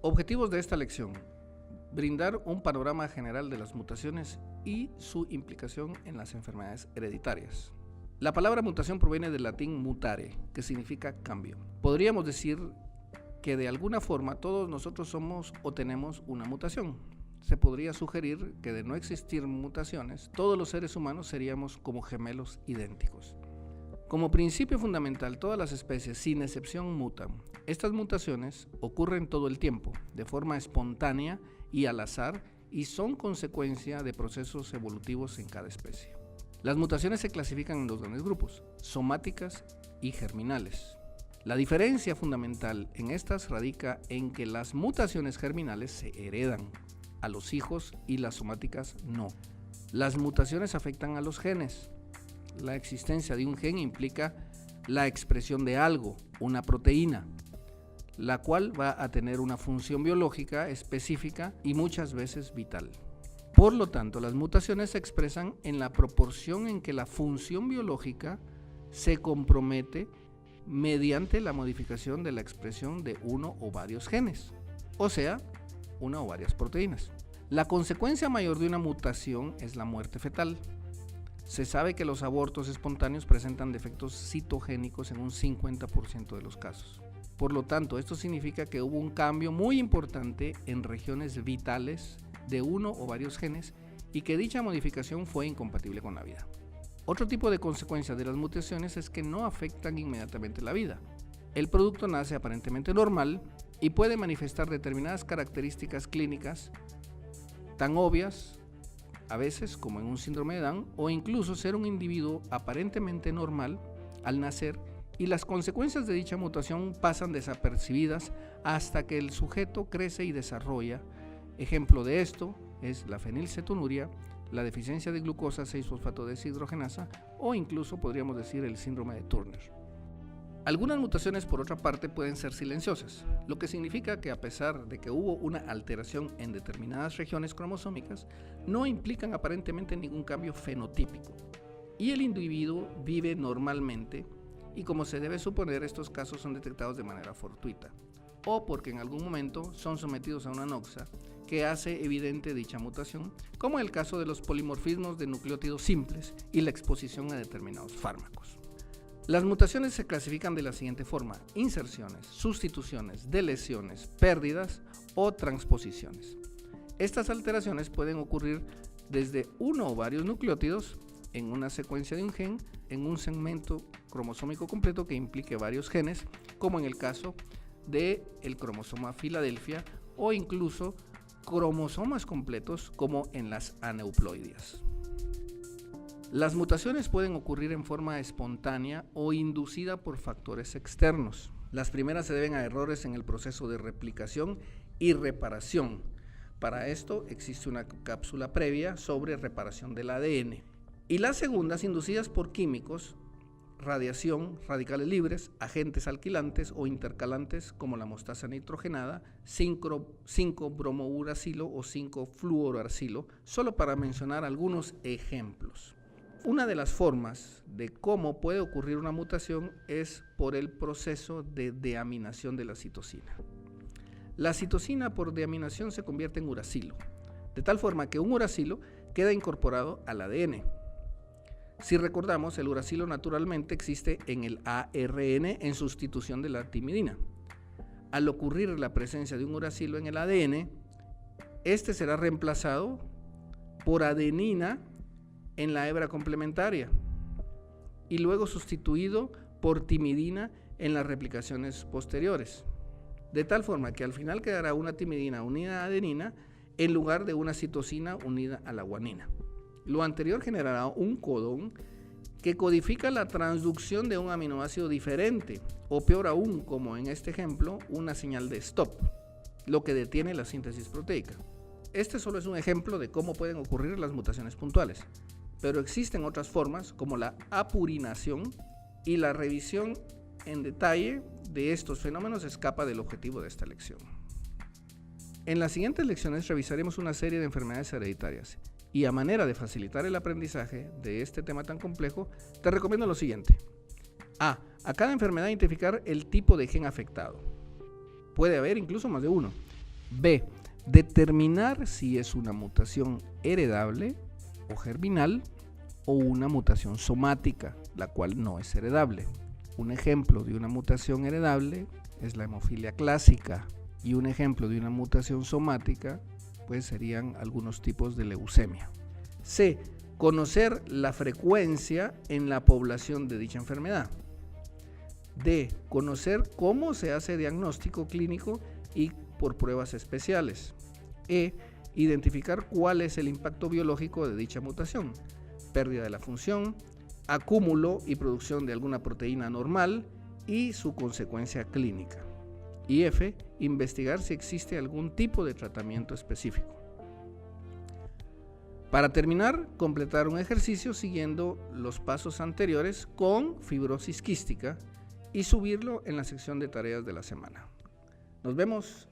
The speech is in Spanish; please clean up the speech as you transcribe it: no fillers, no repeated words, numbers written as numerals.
Objetivos de esta lección: brindar un panorama general de las mutaciones y su implicación en las enfermedades hereditarias. La palabra mutación proviene del latín mutare, que significa cambio. Podríamos decir que de alguna forma todos nosotros somos o tenemos una mutación. Se podría sugerir que de no existir mutaciones, todos los seres humanos seríamos como gemelos idénticos. Como principio fundamental, todas las especies, sin excepción, mutan. Estas mutaciones ocurren todo el tiempo, de forma espontánea y al azar, y son consecuencia de procesos evolutivos en cada especie. Las mutaciones se clasifican en dos grandes grupos: somáticas y germinales. La diferencia fundamental en estas radica en que las mutaciones germinales se heredan a los hijos y las somáticas no. Las mutaciones afectan a los genes. La existencia de un gen implica la expresión de algo, una proteína, la cual va a tener una función biológica específica y muchas veces vital. Por lo tanto, las mutaciones se expresan en la proporción en que la función biológica se compromete mediante la modificación de la expresión de uno o varios genes, o sea, una o varias proteínas. La consecuencia mayor de una mutación es la muerte fetal. Se sabe que los abortos espontáneos presentan defectos citogénicos en un 50% de los casos. Por lo tanto, esto significa que hubo un cambio muy importante en regiones vitales de uno o varios genes y que dicha modificación fue incompatible con la vida. Otro tipo de consecuencia de las mutaciones es que no afectan inmediatamente la vida. El producto nace aparentemente normal y puede manifestar determinadas características clínicas tan obvias a veces como en un síndrome de Down, o incluso ser un individuo aparentemente normal al nacer, y las consecuencias de dicha mutación pasan desapercibidas hasta que el sujeto crece y desarrolla. Ejemplo de esto es la fenilcetonuria, la deficiencia de glucosa 6-fosfato deshidrogenasa o incluso podríamos decir el síndrome de Turner. Algunas mutaciones, por otra parte, pueden ser silenciosas, lo que significa que a pesar de que hubo una alteración en determinadas regiones cromosómicas, no implican aparentemente ningún cambio fenotípico y el individuo vive normalmente, y como se debe suponer, estos casos son detectados de manera fortuita o porque en algún momento son sometidos a una noxa que hace evidente dicha mutación, como en el caso de los polimorfismos de nucleótidos simples y la exposición a determinados fármacos. Las mutaciones se clasifican de la siguiente forma: inserciones, sustituciones, deleciones, pérdidas o transposiciones. Estas alteraciones pueden ocurrir desde uno o varios nucleótidos en una secuencia de un gen, en un segmento cromosómico completo que implique varios genes, como en el caso del cromosoma Filadelfia, o incluso cromosomas completos como en las aneuploidias. Las mutaciones pueden ocurrir en forma espontánea o inducida por factores externos. Las primeras se deben a errores en el proceso de replicación y reparación. Para esto existe una cápsula previa sobre reparación del ADN. Y las segundas inducidas por químicos, radiación, radicales libres, agentes alquilantes o intercalantes como la mostaza nitrogenada, 5-bromouracilo o 5-fluorouracilo, solo para mencionar algunos ejemplos. Una de las formas de cómo puede ocurrir una mutación es por el proceso de deaminación de la citosina. La citosina por deaminación se convierte en uracilo, de tal forma que un uracilo queda incorporado al ADN. Si recordamos, el uracilo naturalmente existe en el ARN en sustitución de la timidina. Al ocurrir la presencia de un uracilo en el ADN, este será reemplazado por adenina en la hebra complementaria y luego sustituido por timidina en las replicaciones posteriores, de tal forma que al final quedará una timidina unida a adenina en lugar de una citosina unida a la guanina. Lo anterior generará un codón que codifica la transducción de un aminoácido diferente, o peor aún, como en este ejemplo, una señal de stop, lo que detiene la síntesis proteica. Este solo es un ejemplo de cómo pueden ocurrir las mutaciones puntuales, pero existen otras formas como la apurinación, y la revisión en detalle de estos fenómenos escapa del objetivo de esta lección. En las siguientes lecciones revisaremos una serie de enfermedades hereditarias. Y a manera de facilitar el aprendizaje de este tema tan complejo, te recomiendo lo siguiente. A cada enfermedad identificar el tipo de gen afectado. Puede haber incluso más de uno. B. Determinar si es una mutación heredable o germinal o una mutación somática, la cual no es heredable. Un ejemplo de una mutación heredable es la hemofilia clásica y un ejemplo de una mutación somática pues serían algunos tipos de leucemia. C. Conocer la frecuencia en la población de dicha enfermedad. D. Conocer cómo se hace diagnóstico clínico y por pruebas especiales. E. Identificar cuál es el impacto biológico de dicha mutación. Pérdida de la función, acúmulo y producción de alguna proteína anormal y su consecuencia clínica. Y F. Investigar si existe algún tipo de tratamiento específico. Para terminar, completar un ejercicio siguiendo los pasos anteriores con fibrosis quística y subirlo en la sección de tareas de la semana. Nos vemos